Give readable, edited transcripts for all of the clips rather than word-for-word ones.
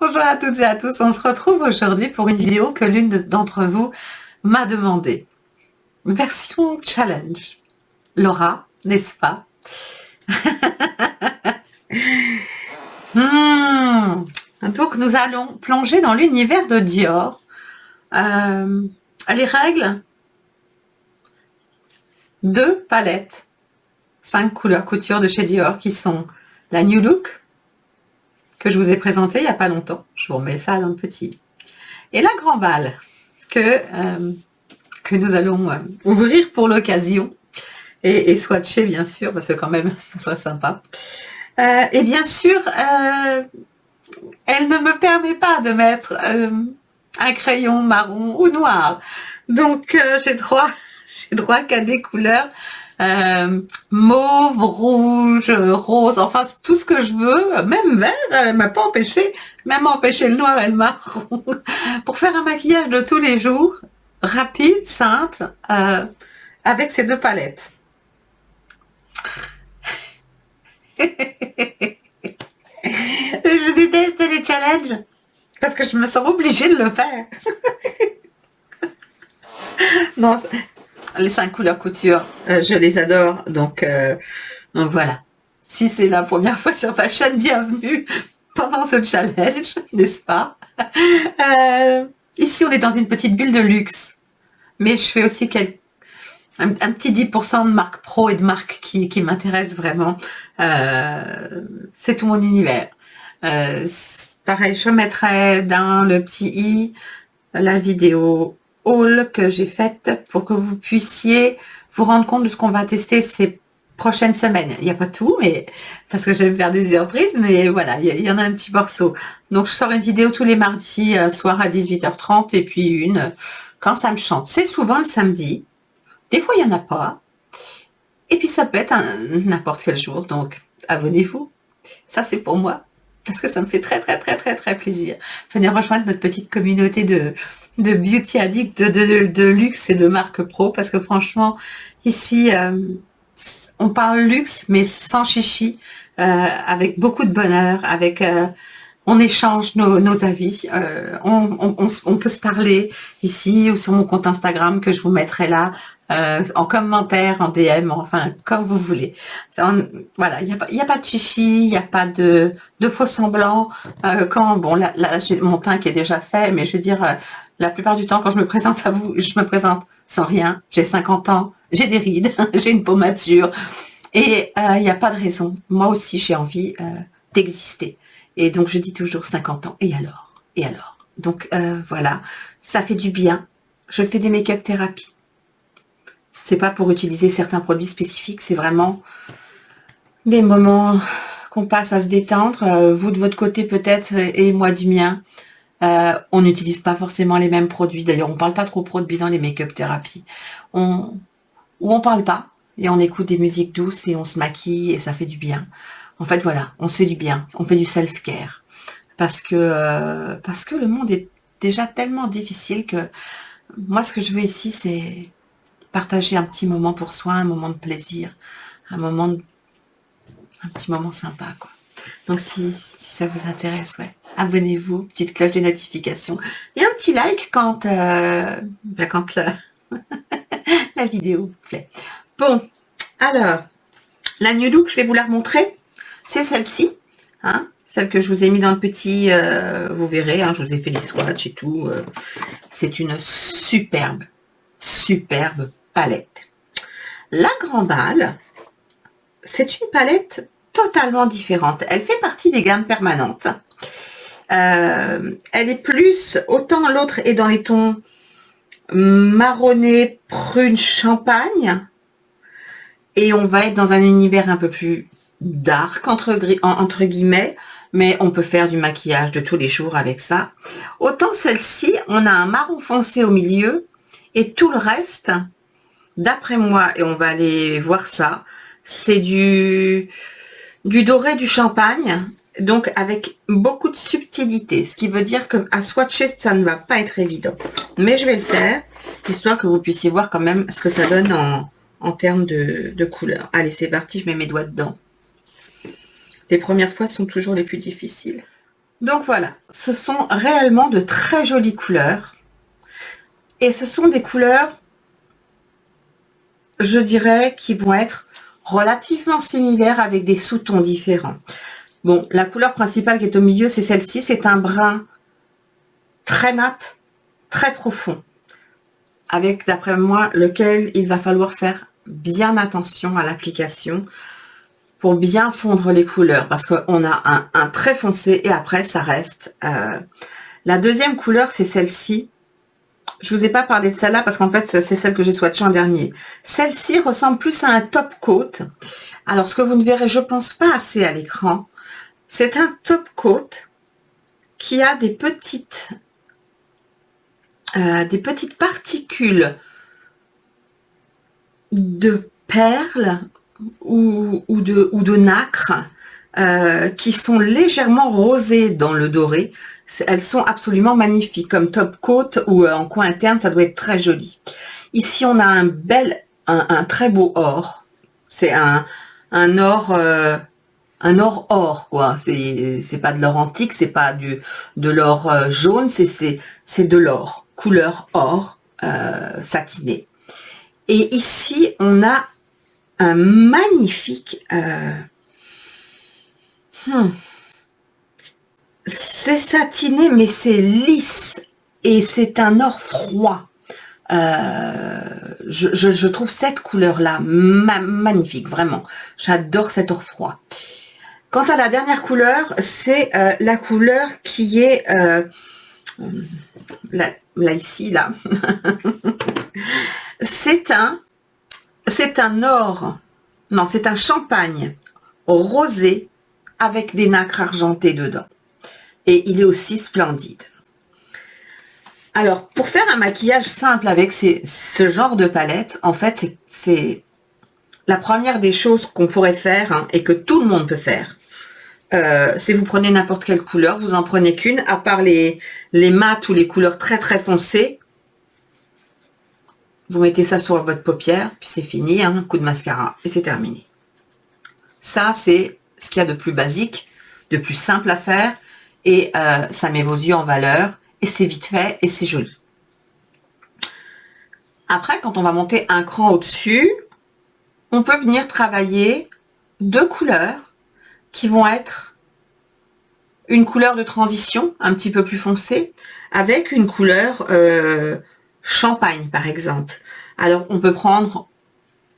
Bonjour à toutes et à tous, on se retrouve aujourd'hui pour une vidéo que l'une d'entre vous m'a demandé. Version challenge. Laura, n'est-ce pas? Donc nous allons plonger dans l'univers de Dior. Les règles, 2 palettes, 5 couleurs couture de chez Dior qui sont la New Look, que je vous ai présentée il n'y a pas longtemps. Je vous remets ça dans le petit. Et la Grand Bal, que nous allons ouvrir pour l'occasion et swatcher bien sûr, parce que quand même, ça serait sympa. Et bien sûr, elle ne me permet pas de mettre un crayon marron ou noir. Donc, j'ai droit qu'à des couleurs mauve, rouge, rose, enfin tout ce que je veux, même vert, elle m'a pas empêché, même empêché le noir et le marron, pour faire un maquillage de tous les jours, rapide, simple, avec ces 2 palettes. Je déteste les challenges, parce que je me sens obligée de le faire. Non, les 5 couleurs couture, je les adore, donc voilà. Si c'est la première fois sur ta chaîne, bienvenue pendant ce challenge, n'est-ce pas? Ici, on est dans une petite bulle de luxe, mais je fais aussi un petit 10% de marques pro et de marques qui m'intéressent vraiment. C'est tout mon univers. Pareil, je mettrai dans le petit i la vidéo haul que j'ai faite pour que vous puissiez vous rendre compte de ce qu'on va tester ces prochaines semaines. Il n'y a pas tout, mais parce que j'aime faire des surprises, mais voilà, il y en a un petit morceau. Donc je sors une vidéo tous les mardis soir à 18h30 et puis une quand ça me chante. C'est souvent le samedi. Des fois, il n'y en a pas. Et puis ça peut être n'importe quel jour. Donc abonnez-vous. Ça, c'est pour moi. Parce que ça me fait très, très, très, très, très plaisir. Venir rejoindre notre petite communauté de beauty addict, de luxe et de marque pro. Parce que franchement, ici, on parle luxe, mais sans chichi, avec beaucoup de bonheur, avec... on échange nos avis, on peut se parler ici ou sur mon compte Instagram que je vous mettrai là, en commentaire, en DM, enfin, comme vous voulez. Voilà, il n'y a pas de chichi, il n'y a pas de faux semblants. Bon, là j'ai mon teint qui est déjà fait, mais je veux dire, la plupart du temps, quand je me présente à vous, je me présente sans rien. J'ai 50 ans, j'ai des rides, j'ai une peau mature, et il n'y a pas de raison. Moi aussi, j'ai envie d'exister. Et donc, je dis toujours 50 ans. Et alors? Et alors? Donc, voilà. Ça fait du bien. Je fais des make-up thérapies. C'est pas pour utiliser certains produits spécifiques. C'est vraiment des moments qu'on passe à se détendre. Vous de votre côté peut-être et moi du mien. On n'utilise pas forcément les mêmes produits. D'ailleurs, on parle pas trop produits dans les make-up thérapies. Ou on parle pas. Et on écoute des musiques douces et on se maquille et ça fait du bien. En fait, voilà, on se fait du bien, on fait du self-care. Parce que le monde est déjà tellement difficile que moi, ce que je veux ici, c'est partager un petit moment pour soi, un moment de plaisir, un petit moment sympa, quoi. Donc, si ça vous intéresse, ouais, abonnez-vous, petite cloche des notifications et un petit like quand la vidéo vous plaît. Bon, alors, la New Look, je vais vous la remontrer. C'est celle-ci, hein, celle que je vous ai mis dans le petit, vous verrez, hein, je vous ai fait les swatchs et tout. C'est une superbe palette. La Grand Bal, c'est une palette totalement différente. Elle fait partie des gammes permanentes. Elle est plus, autant l'autre est dans les tons marronné, prune, champagne. Et on va être dans un univers un peu plus dark, entre guillemets, mais on peut faire du maquillage de tous les jours avec ça. Autant celle-ci, on a un marron foncé au milieu, et tout le reste, d'après moi, et on va aller voir ça, c'est du doré du champagne, donc avec beaucoup de subtilité, ce qui veut dire que à swatcher, ça ne va pas être évident. Mais je vais le faire, histoire que vous puissiez voir quand même ce que ça donne en termes de couleurs. Allez, c'est parti, je mets mes doigts dedans. Les premières fois sont toujours les plus difficiles. Donc voilà, ce sont réellement de très jolies couleurs. Et ce sont des couleurs, je dirais, qui vont être relativement similaires avec des sous-tons différents. Bon, la couleur principale qui est au milieu, c'est celle-ci. C'est un brun très mat, très profond, avec, d'après moi, lequel il va falloir faire bien attention à l'application pour bien fondre les couleurs, parce qu'on a un très foncé et après, ça reste. La deuxième couleur, c'est celle-ci. Je vous ai pas parlé de celle-là parce qu'en fait, c'est celle que j'ai swatchée en dernier. Celle-ci ressemble plus à un top coat. Alors, ce que vous ne verrez, je pense pas assez à l'écran, c'est un top coat qui a des petites particules de perles ou de nacre qui sont légèrement rosées dans le doré. Elles sont absolument magnifiques, comme top coat ou en coin interne, ça doit être très joli. Ici, on a un très beau or. C'est un or quoi. C'est pas de l'or antique, c'est pas de l'or jaune, c'est de l'or, couleur or satiné. Et ici, on a un magnifique c'est satiné, mais c'est lisse et c'est un or froid. Je trouve cette couleur-là magnifique, vraiment. J'adore cet or froid. Quant à la dernière couleur, c'est la couleur qui est là ici, là. C'est un or, non, c'est un champagne rosé avec des nacres argentées dedans. Et il est aussi splendide. Alors, pour faire un maquillage simple avec ce genre de palette, en fait, c'est la première des choses qu'on pourrait faire hein, et que tout le monde peut faire. C'est vous prenez n'importe quelle couleur, vous en prenez qu'une, à part les mats ou les couleurs très très foncées. Vous mettez ça sur votre paupière, puis c'est fini, un coup de mascara, et c'est terminé. Ça, c'est ce qu'il y a de plus basique, de plus simple à faire, et ça met vos yeux en valeur, et c'est vite fait, et c'est joli. Après, quand on va monter un cran au-dessus, on peut venir travailler deux couleurs qui vont être une couleur de transition, un petit peu plus foncée, avec une couleur champagne, par exemple. Alors, on peut prendre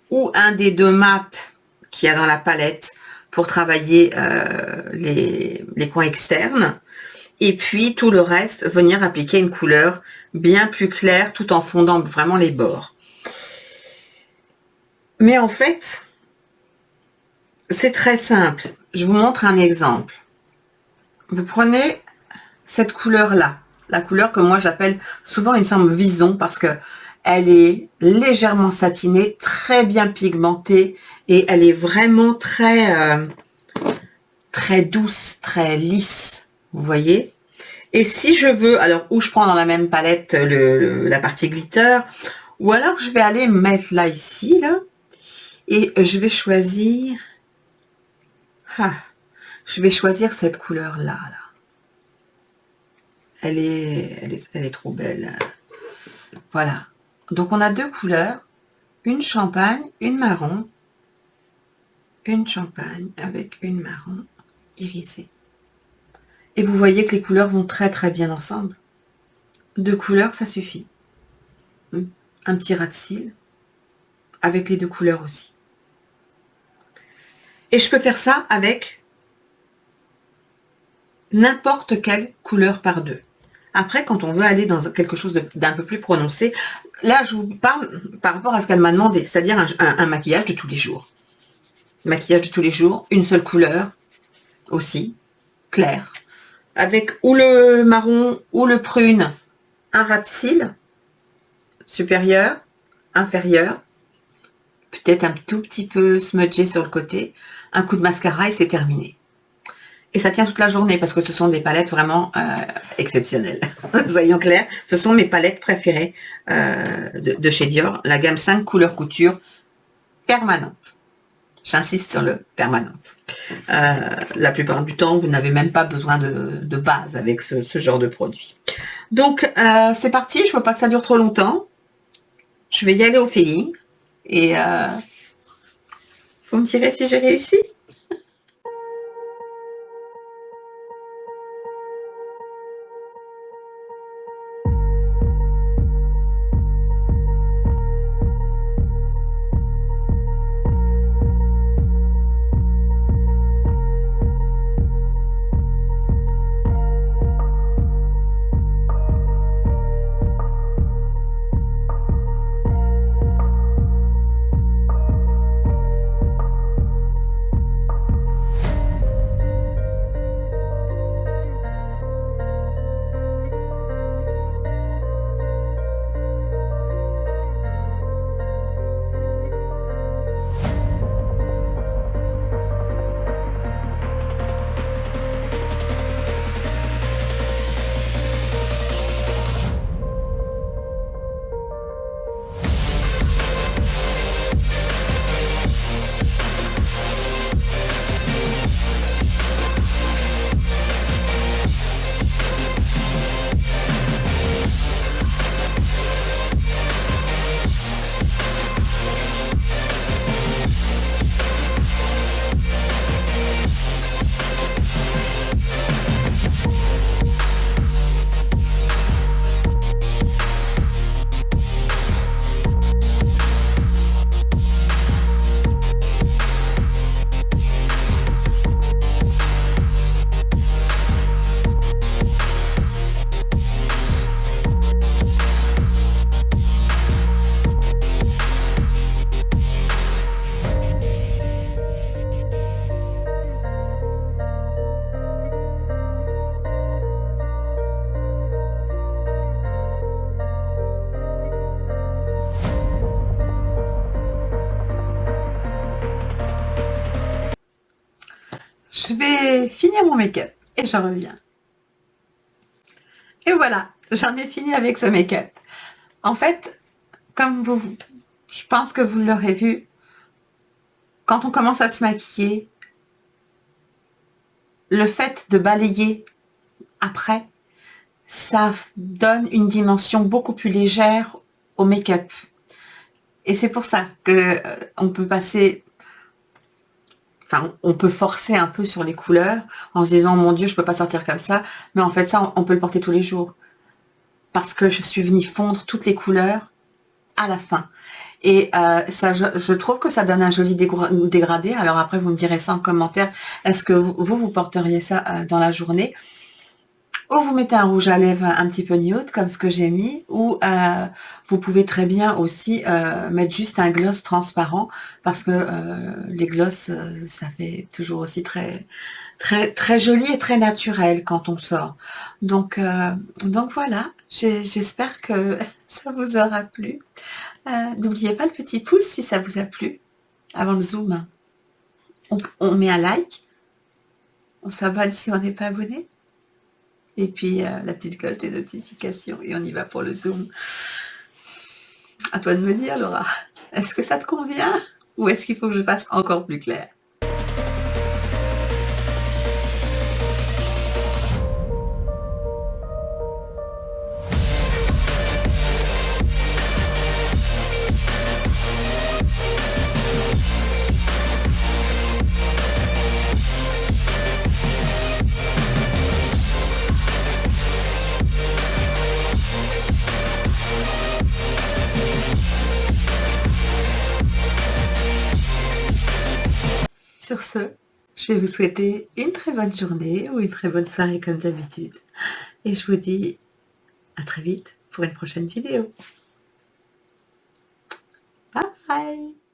ou un des deux mats qu'il y a dans la palette pour travailler les coins externes, et puis tout le reste, venir appliquer une couleur bien plus claire, tout en fondant vraiment les bords. Mais en fait, c'est très simple. Je vous montre un exemple. Vous prenez cette couleur-là, la couleur que moi j'appelle souvent, il me semble, vison, parce que elle est légèrement satinée, très bien pigmentée, et elle est vraiment très, très douce, très lisse, vous voyez. Et si je veux, alors, où je prends dans la même palette la partie glitter, ou alors je vais aller mettre là, ici, là, et je vais choisir, je vais choisir cette couleur-là, là. Elle est trop belle. Voilà. Donc, on a deux couleurs, une champagne, une marron, une champagne avec une marron irisée. Et vous voyez que les couleurs vont très très bien ensemble. Deux couleurs, ça suffit. Un petit ras de cils avec les deux couleurs aussi. Et je peux faire ça avec n'importe quelle couleur par deux. Après, quand on veut aller dans quelque chose d'un peu plus prononcé, là, je vous parle par rapport à ce qu'elle m'a demandé, c'est-à-dire un maquillage de tous les jours. Maquillage de tous les jours, une seule couleur aussi, claire, avec ou le marron ou le prune, un ras de cils supérieur, inférieur, peut-être un tout petit peu smudgé sur le côté, un coup de mascara et c'est terminé. Et ça tient toute la journée parce que ce sont des palettes vraiment exceptionnelles. Soyons clairs, ce sont mes palettes préférées de chez Dior, la gamme 5 couleurs couture permanente. J'insiste sur le permanente. La plupart du temps, vous n'avez même pas besoin de base avec ce genre de produit. Donc, c'est parti. Je ne veux pas que ça dure trop longtemps. Je vais y aller au feeling. Et vous me direz si j'ai réussi. Je vais finir mon make-up et je reviens. Et voilà, j'en ai fini avec ce make-up. En fait, comme je pense que vous l'aurez vu, quand on commence à se maquiller, le fait de balayer après, ça donne une dimension beaucoup plus légère au make-up. Et c'est pour ça que on peut passer, enfin, on peut forcer un peu sur les couleurs en se disant, mon Dieu, je peux pas sortir comme ça. Mais en fait, ça, on peut le porter tous les jours. Parce que je suis venue fondre toutes les couleurs à la fin. Et ça, je trouve que ça donne un joli dégradé. Alors après, vous me direz ça en commentaire. Est-ce que vous porteriez ça dans la journée? Ou vous mettez un rouge à lèvres un petit peu nude, comme ce que j'ai mis, ou vous pouvez très bien aussi mettre juste un gloss transparent, parce que les gloss, ça fait toujours aussi très, très, très joli et très naturel quand on sort. Donc voilà, j'espère que ça vous aura plu. N'oubliez pas le petit pouce si ça vous a plu. Avant le zoom, on met un like, on s'abonne si on n'est pas abonné. Et puis la petite cloche des notifications et on y va pour le zoom. À toi de me dire, Laura, est-ce que ça te convient ou est-ce qu'il faut que je fasse encore plus clair? Sur ce, je vais vous souhaiter une très bonne journée ou une très bonne soirée comme d'habitude. Et je vous dis à très vite pour une prochaine vidéo. Bye bye!